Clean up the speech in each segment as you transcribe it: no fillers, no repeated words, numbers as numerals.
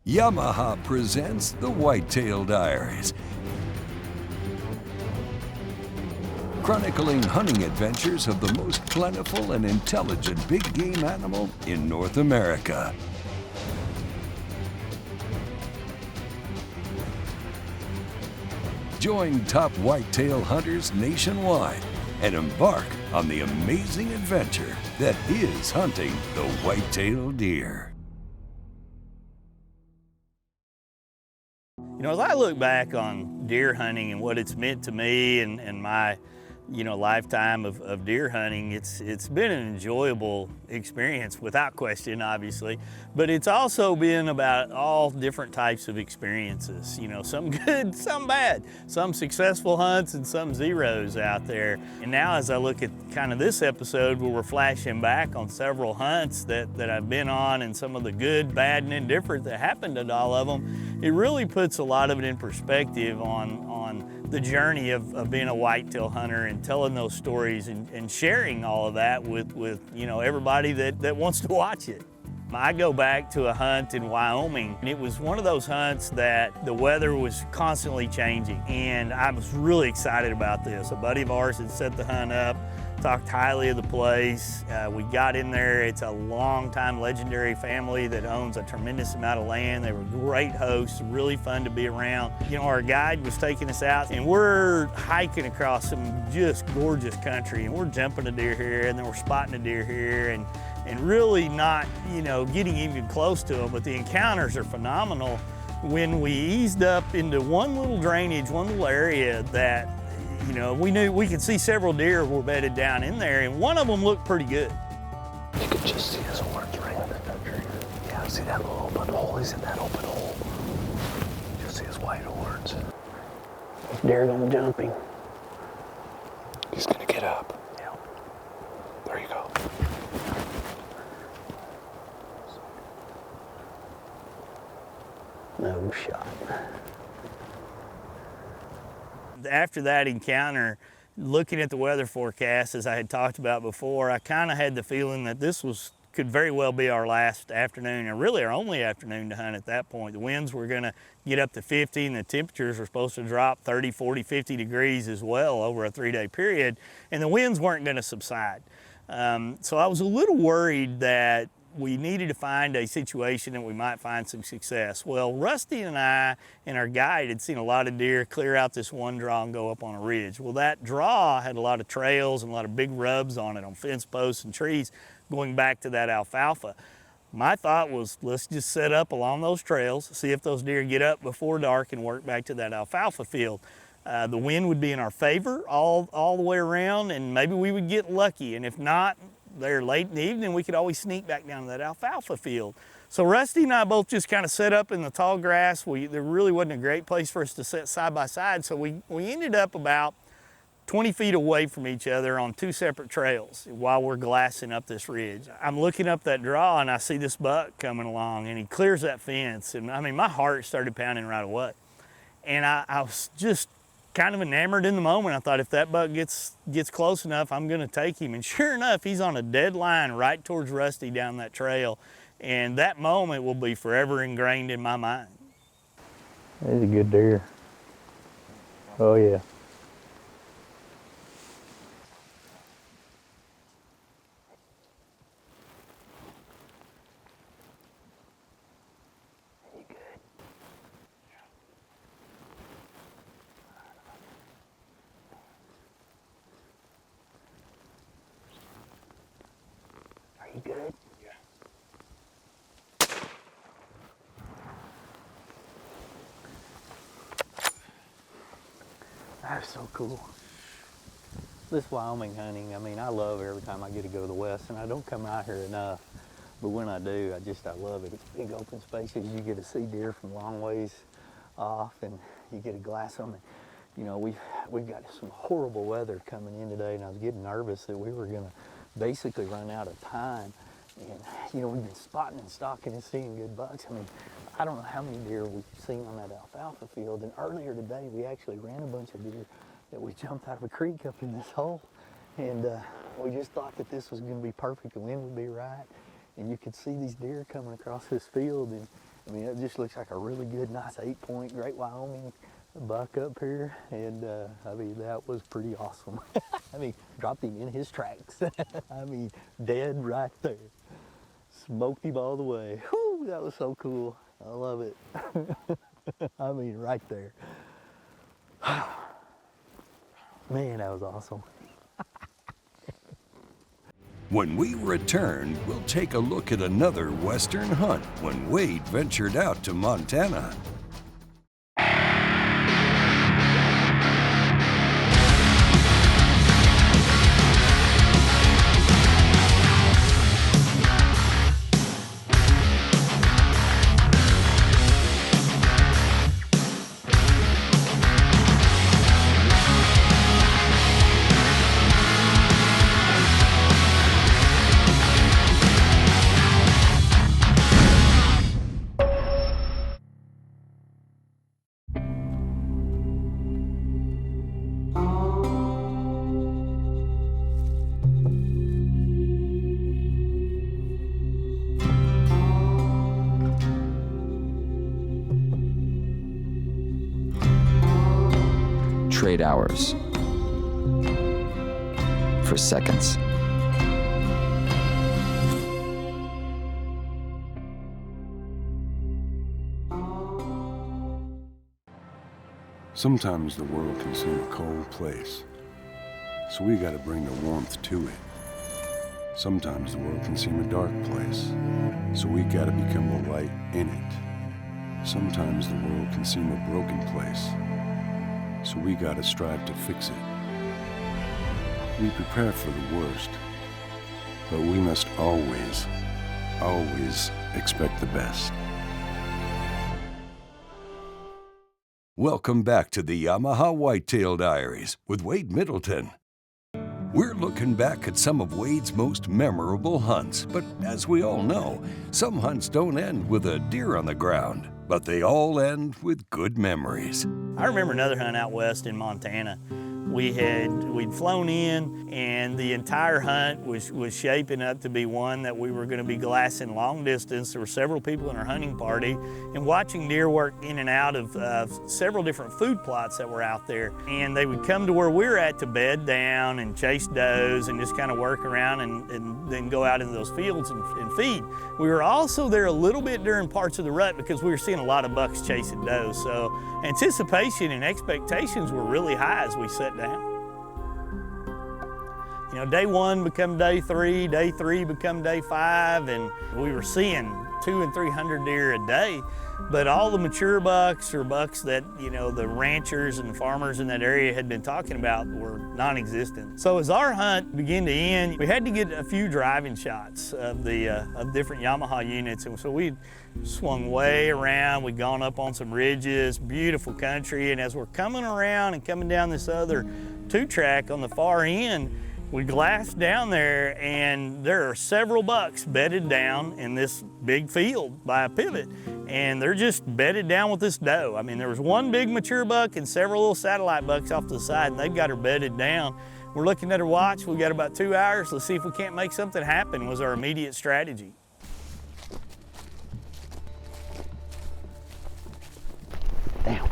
Yamaha presents the Whitetail Diaries, chronicling hunting adventures of the most plentiful and intelligent big game animal in North America. Join top whitetail hunters nationwide and embark on the amazing adventure that is hunting the whitetail deer. You know, as I look back on deer hunting and what it's meant to me and my, lifetime of deer hunting, it's been an enjoyable experience without question, obviously, but it's also been about all different types of experiences, some good, some bad, some successful hunts and some zeros out there. And now as I look at kind of this episode where we're flashing back on several hunts that I've been on and some of the good, bad, and indifferent that happened at all of them, it really puts a lot of it in perspective on the journey of being a whitetail hunter and telling those stories and sharing all of that with everybody that wants to watch it. I go back to a hunt in Wyoming, and it was one of those hunts that the weather was constantly changing, and I was really excited about this. A buddy of ours had set the hunt up, talked highly of the place. We got in there. It's a long-time legendary family that owns a tremendous amount of land. They were great hosts, really fun to be around. Our guide was taking us out, and we're hiking across some just gorgeous country, and we're jumping a deer here, and then we're spotting a deer here, and really not, getting even close to them, but the encounters are phenomenal. When we eased up into one little drainage, one little area that we knew we could see several deer were bedded down in there, and one of them looked pretty good. You could just see his horns right in the country. Yeah, see that little open hole? He's in that open hole. Just see his white horns. Deer gonna jumping. He's gonna get up. Yeah. There you go. No shot. After that encounter, looking at the weather forecast, as I had talked about before, I kind of had the feeling that this could very well be our last afternoon, and really our only afternoon to hunt at that point. The winds were going to get up to 50, and the temperatures were supposed to drop 30, 40, 50 degrees as well over a 3-day period, and the winds weren't going to subside. So I was a little worried that we needed to find a situation that we might find some success. Well, Rusty and I and our guide had seen a lot of deer clear out this one draw and go up on a ridge. Well, that draw had a lot of trails and a lot of big rubs on it on fence posts and trees going back to that alfalfa. My thought was, let's just set up along those trails, see if those deer get up before dark and work back to that alfalfa field. The wind would be in our favor all the way around, and maybe we would get lucky, and if not, there late in the evening, we could always sneak back down to that alfalfa field. So Rusty and I both just kind of set up in the tall grass. There really wasn't a great place for us to sit side by side, so we ended up about 20 feet away from each other on 2 separate trails while we're glassing up this ridge. I'm looking up that draw, and I see this buck coming along, and he clears that fence, and my heart started pounding right away. And I was just kind of enamored in the moment. I thought, if that buck gets close enough, I'm gonna take him. And sure enough, he's on a dead line right towards Rusty down that trail. And that moment will be forever ingrained in my mind. He's a good deer. Oh yeah. You good? Yeah. That's so cool. This Wyoming hunting, I love it every time I get to go to the west, and I don't come out here enough. But when I do, I love it. It's big open spaces. You get to see deer from long ways off, and you get a glass on it. We've got some horrible weather coming in today, and I was getting nervous that we were gonna basically run out of time. And we've been spotting and stalking and seeing good bucks. I don't know how many deer we've seen on that alfalfa field. And earlier today, we actually ran a bunch of deer that we jumped out of a creek up in this hole. And we just thought that this was going to be perfect. The wind would be right, and you could see these deer coming across this field. And I mean, it just looks like a really good, nice 8-point Great Wyoming buck up here. And I mean, that was pretty awesome. I mean, dropped him in his tracks. I mean, dead right there. Smoked him all the way. Whew, that was so cool. I love it. I mean, right there. Man, that was awesome. When we return, we'll take a look at another Western hunt when Wade ventured out to Montana. Trade hours for seconds. Sometimes the world can seem a cold place, so we gotta bring the warmth to it. Sometimes the world can seem a dark place, so we gotta become the light in it. Sometimes the world can seem a broken place, so we gotta strive to fix it. We prepare for the worst, but we must always, always expect the best. Welcome back to the Yamaha Whitetail Diaries with Wade Middleton. We're looking back at some of Wade's most memorable hunts, but as we all know, some hunts don't end with a deer on the ground, but they all end with good memories. I remember another hunt out west in Montana. We'd flown in, and the entire hunt was shaping up to be one that we were going to be glassing long distance. There were several people in our hunting party, and watching deer work in and out of several different food plots that were out there. And they would come to where we were at to bed down and chase does and just kind of work around and then go out into those fields and feed. We were also there a little bit during parts of the rut because we were seeing a lot of bucks chasing does. So anticipation and expectations were really high as we sat down. You know, day one become day three become day 5, and we were seeing 200 and 300 deer a day. But all the mature bucks or bucks that, you know, the ranchers and farmers in that area had been talking about were non-existent. So as our hunt began to end, we had to get a few driving shots of different Yamaha units. And so we swung way around, we'd gone up on some ridges, beautiful country. And as we're coming around and coming down this other 2-track on the far end, we glassed down there, and there are several bucks bedded down in this big field by a pivot, and they're just bedded down with this doe. I mean, there was one big mature buck and several little satellite bucks off to the side, and they've got her bedded down. We're looking at her watch. We've got about 2 hours. Let's see if we can't make something happen, was our immediate strategy. Down,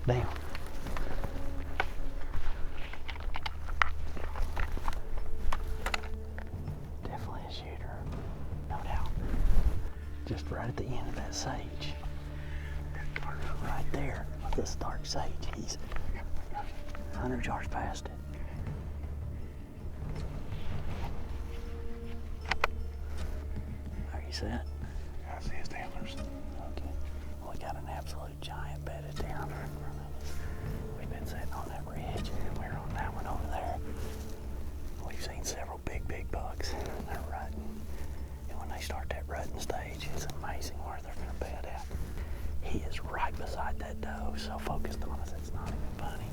down. Just right at the end of that sage. Right there, this dark sage. He's 100 yards past it. Are you set? I see his antlers. Okay. Well, we got an absolute giant bedded down in front of us. We've been sitting on that ridge, and we're on that one over there. We've seen several big bucks. They're rutting. When they start that rutting stage, it's amazing where they're going to bed at. He is right beside that doe, so focused on us, it's not even funny.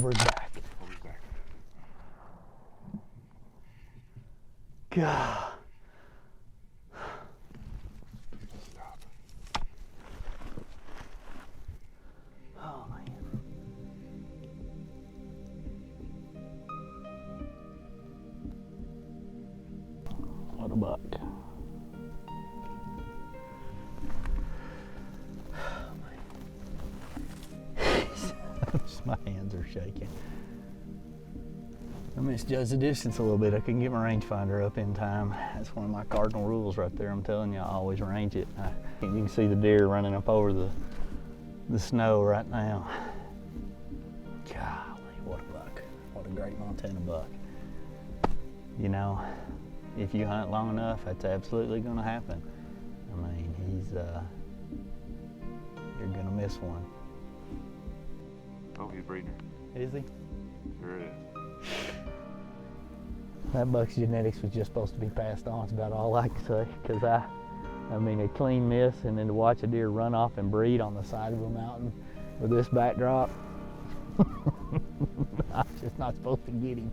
over his back. God. Oh, man. What a buck. My hands are shaking. I misjudged the distance a little bit. I couldn't get my rangefinder up in time. That's one of my cardinal rules right there. I'm telling you, I always range it. You can see the deer running up over the snow right now. Golly, what a buck. What a great Montana buck. You know, if you hunt long enough, that's absolutely going to happen. I mean, you're going to miss one. Oh, he's breeding her. Is he? Sure is. That buck's genetics was just supposed to be passed on. It's about all I can say. Because I mean, a clean miss, and then to watch a deer run off and breed on the side of a mountain with this backdrop, I'm just not supposed to get him.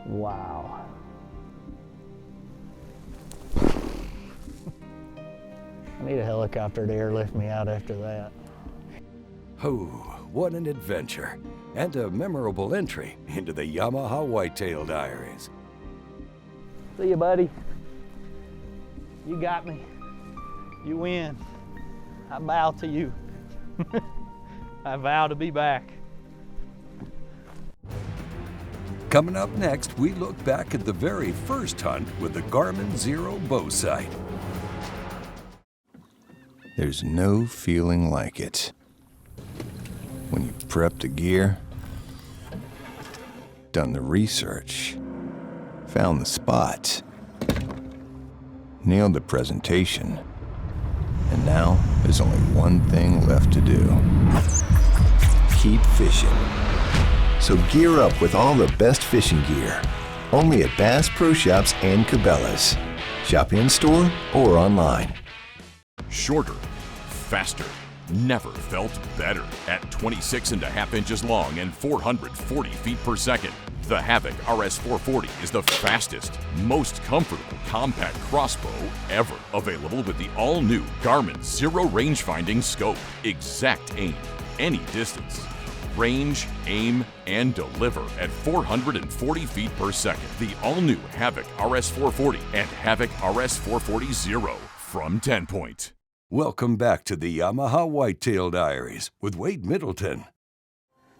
Wow. I need a helicopter to airlift me out after that. Oh, what an adventure, and a memorable entry into the Yamaha Whitetail Diaries. See you, buddy. You got me. You win. I bow to you. I vow to be back. Coming up next, we look back at the very first hunt with the Garmin Zero bow sight. There's no feeling like it. When you've prepped the gear, done the research, found the spot, nailed the presentation, and now there's only one thing left to do. Keep fishing. So gear up with all the best fishing gear, only at Bass Pro Shops and Cabela's. Shop in-store or online. Shorter, faster, never felt better. At 26.5 inches long and 440 feet per second, the Havoc RS440 is the fastest, most comfortable compact crossbow ever. Available with the all-new Garmin Zero Range-Finding Scope. Exact aim, any distance. Range, aim, and deliver at 440 feet per second. The all-new Havoc RS440 and Havoc RS440 Zero from 10 Point. Welcome back to the Yamaha Whitetail Diaries with Wade Middleton.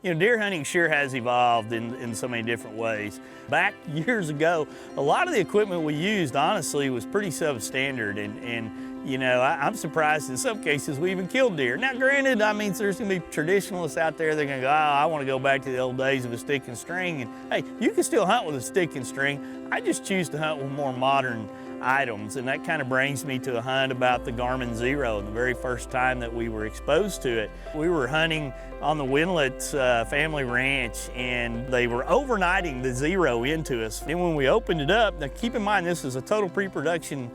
You know, deer hunting sure has evolved in so many different ways. Back years ago, a lot of the equipment we used, honestly, was pretty substandard, and you know, I'm surprised in some cases we even killed deer. Now, granted, I mean, there's gonna be traditionalists out there that are gonna go, oh, I wanna go back to the old days of a stick and string, and hey, you can still hunt with a stick and string. I just choose to hunt with more modern items, and that kind of brings me to a hunt about the Garmin Zero, the very first time that we were exposed to it. We were hunting on the Winlet's family ranch, and they were overnighting the Zero into us. And when we opened it up, now keep in mind this is a total pre-production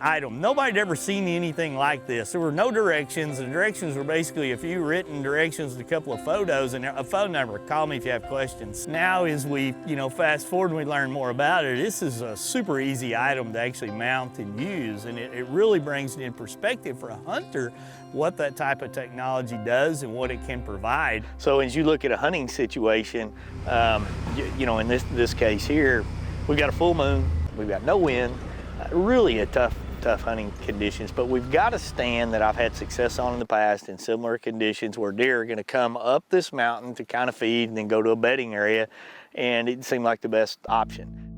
item. Nobody had ever seen anything like this. There were no directions. The directions were basically a few written directions and a couple of photos and a phone number. Call me if you have questions. Now as we, you know, fast forward and we learn more about it, this is a super easy item to actually mount and use, and it really brings it in perspective for a hunter what that type of technology does and what it can provide. So as you look at a hunting situation, you know, in this case here, we've got a full moon, we've got no wind, really a tough hunting conditions, but we've got a stand that I've had success on in the past in similar conditions where deer are gonna come up this mountain to kind of feed and then go to a bedding area, and it seemed like the best option.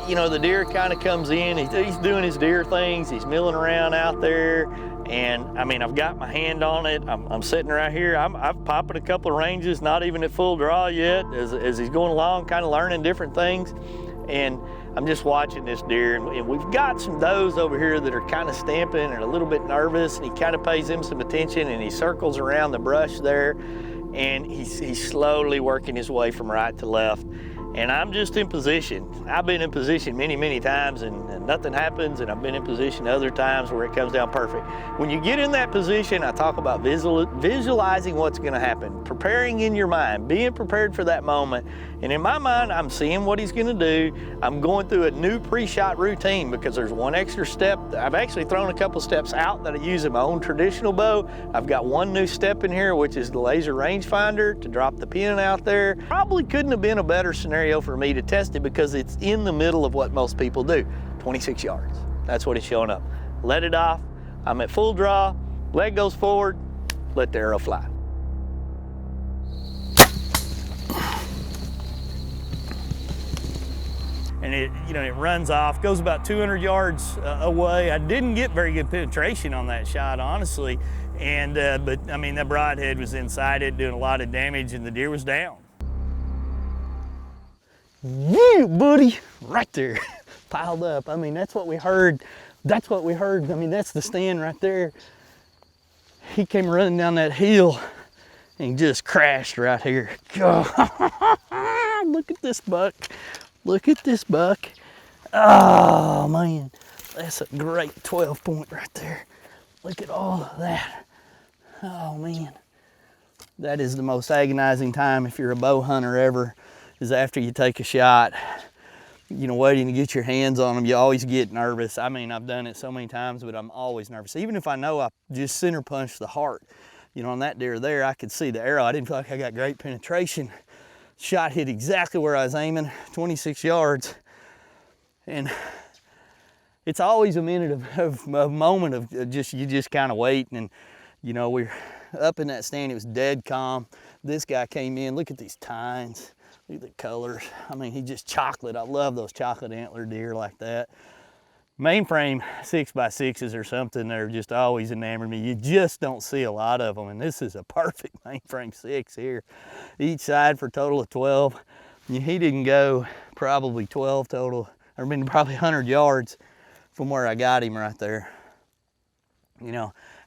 You know, the deer kind of comes in, he's doing his deer things, he's milling around out there, and I mean, I've got my hand on it, I'm sitting right here, I've popped a couple of ranges, not even at full draw yet, as he's going along, kind of learning different things, and I'm just watching this deer, and we've got some does over here that are kind of stamping and a little bit nervous, and he kind of pays them some attention, and he circles around the brush there, and he's slowly working his way from right to left. and I'm just in position. I've been in position many, many times and nothing happens, and I've been in position other times where it comes down perfect. When you get in that position, I talk about visualizing what's gonna happen, preparing in your mind, being prepared for that moment. And in my mind, I'm seeing what he's gonna do. I'm going through a new pre-shot routine because there's one extra step. I've actually thrown a couple steps out that I use in my own traditional bow. I've got one new step in here, which is the laser rangefinder to drop the pin out there. Probably couldn't have been a better scenario for me to test it because it's in the middle of what most people do, 26 yards. That's what it's showing up. Let it off, I'm at full draw, leg goes forward, let the arrow fly. And it runs off, goes about 200 yards away. I didn't get very good penetration on that shot, honestly. And, but I mean, that broadhead was inside it, doing a lot of damage, and the deer was down. Yeah, buddy, right there, piled up. I mean, that's what we heard. That's what we heard. I mean, that's the stand right there. He came running down that hill and just crashed right here. God. Look at this buck. Look at this buck. Oh man, that's a great 12 point right there. Look at all of that. Oh man, that is the most agonizing time if you're a bow hunter ever, is after you take a shot, waiting to get your hands on them. You always get nervous. I mean, I've done it so many times, but I'm always nervous. Even if I know I just center punched the heart, on that deer there, I could see the arrow. I didn't feel like I got great penetration. Shot hit exactly where I was aiming, 26 yards. And it's always a minute of a moment of you just kind of waiting. And we're up in that stand, it was dead calm. This guy came in, look at these tines, look at the colors. I mean, he just chocolate. I love those chocolate antler deer like that. Mainframe 6x6s or something, they're just always enamored me. You just don't see a lot of them, and this is a perfect mainframe 6 here. Each side for a total of 12. He didn't go probably 12 total, or probably 100 yards from where I got him right there.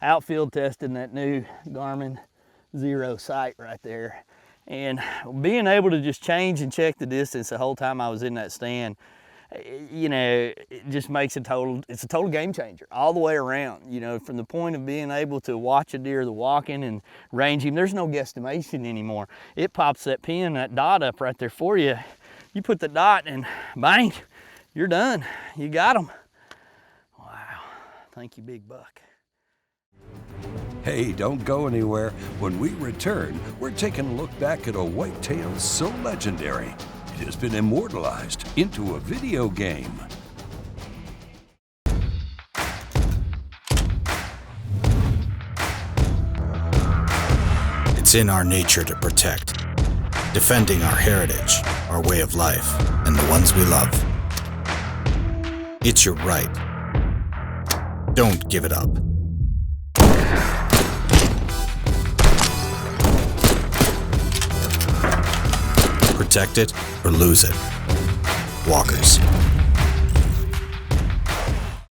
Outfield testing that new Garmin Zero sight right there. And being able to just change and check the distance the whole time I was in that stand, it just makes it's a total game changer all the way around. From the point of being able to watch a deer, the walking and range him, there's no guesstimation anymore. It pops that pin, that dot up right there for you. You put the dot and bang, you're done. You got them. Wow, thank you, big buck. Hey, don't go anywhere. When we return, we're taking a look back at a whitetail so legendary, it has been immortalized into a video game. It's in our nature to protect, defending our heritage, our way of life, and the ones we love. It's your right. Don't give it up. Protect it or lose it. Walkers.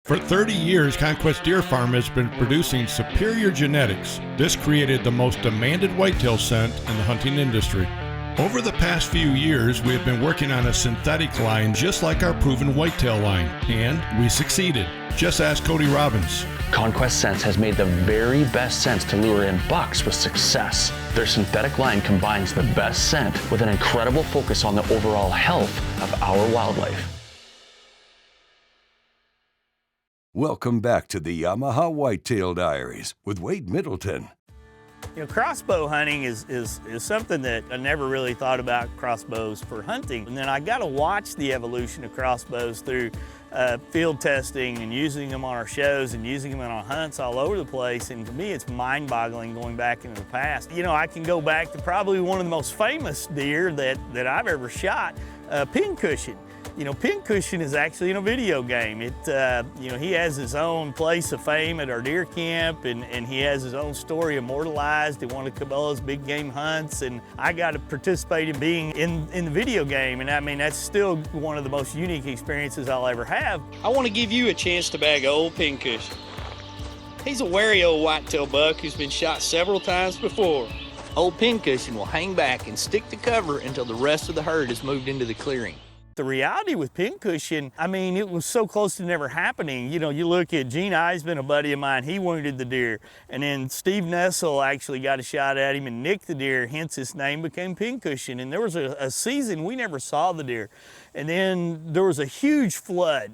For 30 years, Conquest Deer Farm has been producing superior genetics. This created the most demanded whitetail scent in the hunting industry. Over the past few years, we have been working on a synthetic line just like our proven whitetail line, and we succeeded. Just ask Cody Robbins. Conquest Scents has made the very best scents to lure in bucks with success. Their synthetic line combines the best scent with an incredible focus on the overall health of our wildlife. Welcome back to the Yamaha Whitetail Diaries with Wade Middleton. Crossbow hunting is something that I never really thought about crossbows for hunting. And then I got to watch the evolution of crossbows through field testing and using them on our shows and using them on hunts all over the place. And to me, it's mind-boggling going back into the past. I can go back to probably one of the most famous deer that I've ever shot, Pincushion. Pincushion is actually in a video game. He has his own place of fame at our deer camp, and he has his own story immortalized in one of Cabela's big game hunts, and I got to participate in being in the video game, and I mean, that's still one of the most unique experiences I'll ever have. I want to give you a chance to bag old Pincushion. He's a wary old whitetail buck who's been shot several times before. Old pincushion will hang back and stick to cover until the rest of the herd has moved into the clearing. The reality with pincushion, I mean, it was so close to never happening. You know, you look at Gene Eisman, a buddy of mine, he wounded the deer. And then Steve Nessel actually got a shot at him and nicked the deer, hence his name became pincushion. And there was a season we never saw the deer. And then there was a huge flood.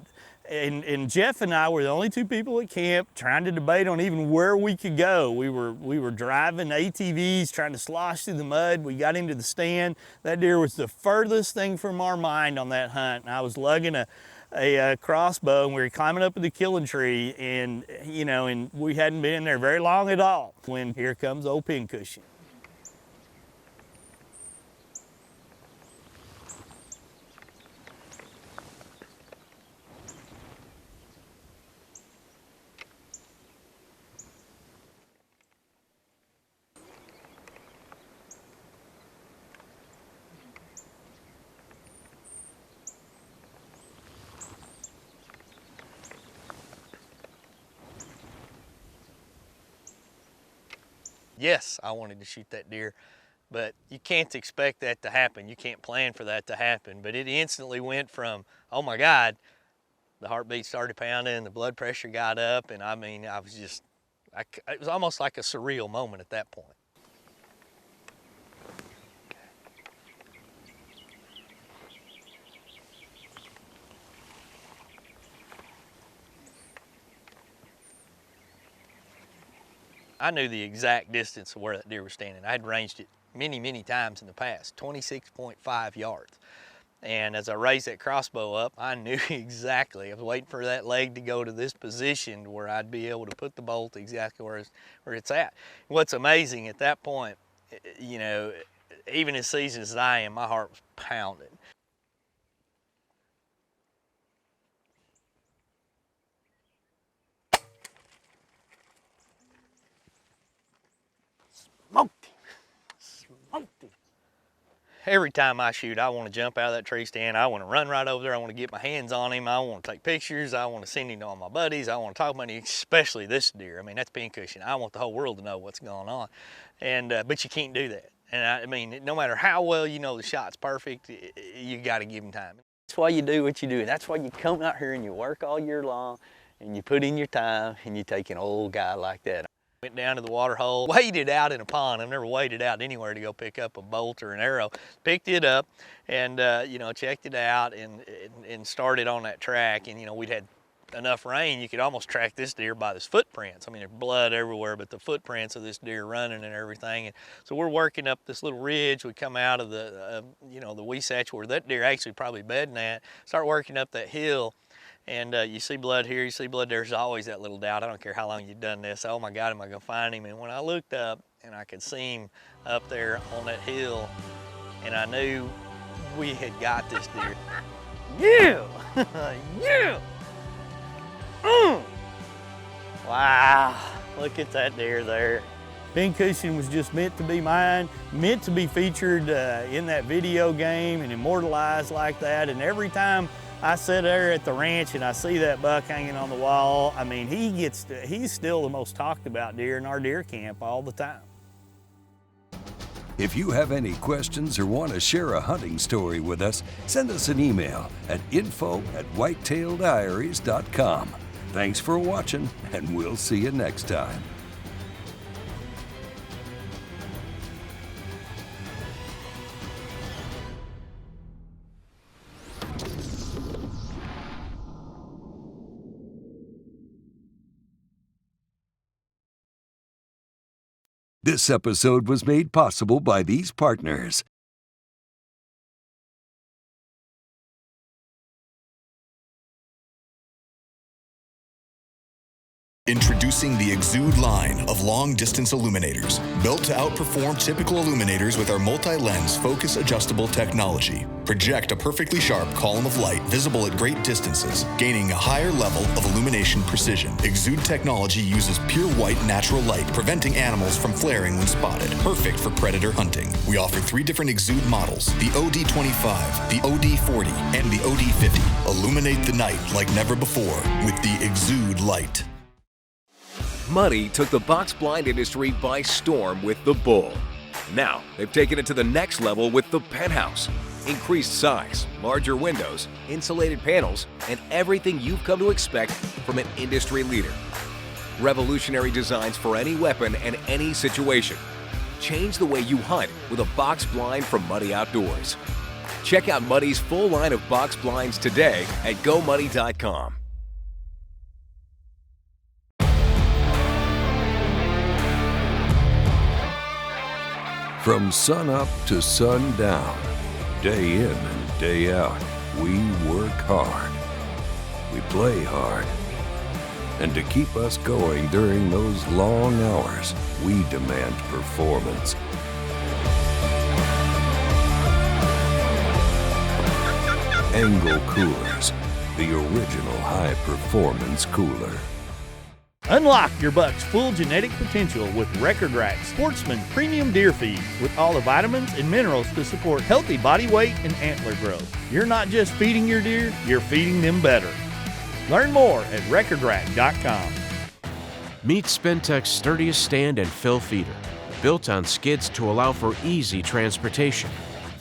And Jeff and I were the only two people at camp trying to debate on even where we could go. We were driving ATVs, trying to slosh through the mud. We got into the stand. That deer was the furthest thing from our mind on that hunt. And I was lugging a crossbow, and we were climbing up in the killing tree, and you know, and we hadn't been in there very long at all when here comes old pincushion. Yes, I wanted to shoot that deer, but you can't expect that to happen. You can't plan for that to happen. But it instantly went from, oh my God, the heartbeat started pounding, the blood pressure got up, and I mean, I was just, it was almost like a surreal moment at that point. I knew the exact distance of where that deer was standing. I had ranged it many, many times in the past, 26.5 yards. And as I raised that crossbow up, I knew exactly. I was waiting for that leg to go to this position where I'd be able to put the bolt exactly where it's at. What's amazing at that point, you know, even as seasoned as I am, my heart was pounding. Smoked him. Smoked him. Every time I shoot, I want to jump out of that tree stand. I want to run right over there. I want to get my hands on him. I want to take pictures. I want to send him to all my buddies. I want to talk about him, especially this deer. I mean, that's pincushion. I want the whole world to know what's going on. And but you can't do that. And I mean, no matter how well you know the shot's perfect, you got to give him time. That's why you do what you do. That's why you come out here and you work all year long, and you put in your time, and you take an old guy like that. Went down to the water hole, waded out in a pond. I've never waded out anywhere to go pick up a bolt or an arrow. Picked it up and, you know, checked it out and started on that track. And, you know, we'd had enough rain, you could almost track this deer by his footprints. I mean, there's blood everywhere, but the footprints of this deer running and everything. And so we're working up this little ridge. We come out of the, you know, the Wasatch where that deer actually probably bedding at, start working up that hill. And you see blood here, you see blood there. There's always that little doubt. I don't care how long you've done this. Oh my God, am I gonna find him? And when I looked up and I could see him up there on that hill, and I knew we had got this deer. You! You! Wow, look at that deer there. Pincushion was just meant to be mine, meant to be featured in that video game and immortalized like that. And every time I sit there at the ranch and I see that buck hanging on the wall, I mean, he's still the most talked about deer in our deer camp all the time. If you have any questions or want to share a hunting story with us, send us an email at info@whitetaildiaries.com. Thanks for watching, and we'll see you next time. This episode was made possible by these partners. Introducing the Exude line of long-distance illuminators, built to outperform typical illuminators with our multi-lens focus adjustable technology. Project a perfectly sharp column of light visible at great distances, gaining a higher level of illumination precision. Exude technology uses pure white natural light, preventing animals from flaring when spotted. Perfect for predator hunting. We offer 3 different Exude models, the OD25, the OD40, and the OD50. Illuminate the night like never before with the Exude light. Money took the box blind industry by storm with the Bull. Now, they've taken it to the next level with the penthouse. Increased size, larger windows, insulated panels, and everything you've come to expect from an industry leader. Revolutionary designs for any weapon and any situation. Change the way you hunt with a box blind from Muddy Outdoors. Check out Muddy's full line of box blinds today at GoMuddy.com. From sun up to sundown, day in and day out, we work hard. We play hard. And to keep us going during those long hours, we demand performance. Engel Coolers, the original high-performance cooler. Unlock your buck's full genetic potential with Record Rack Sportsman Premium Deer Feed with all the vitamins and minerals to support healthy body weight and antler growth. You're not just feeding your deer, you're feeding them better. Learn more at recordrack.com. Meet Spintech's sturdiest stand and fill feeder, built on skids to allow for easy transportation.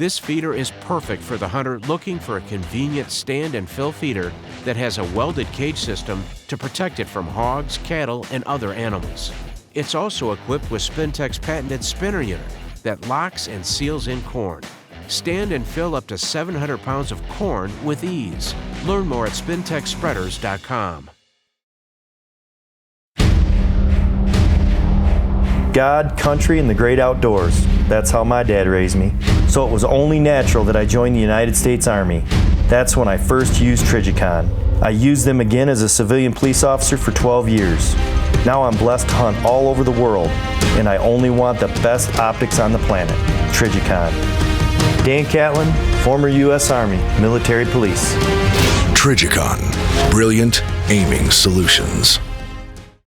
This feeder is perfect for the hunter looking for a convenient stand and fill feeder that has a welded cage system to protect it from hogs, cattle, and other animals. It's also equipped with Spintech's patented spinner unit that locks and seals in corn. Stand and fill up to 700 pounds of corn with ease. Learn more at spintechspreaders.com. God, country, and the great outdoors. That's how my dad raised me. So it was only natural that I joined the United States Army. That's when I first used Trijicon. I used them again as a civilian police officer for 12 years. Now I'm blessed to hunt all over the world, and I only want the best optics on the planet, Trijicon. Dan Catlin, former U.S. Army, military police. Trijicon, brilliant aiming solutions.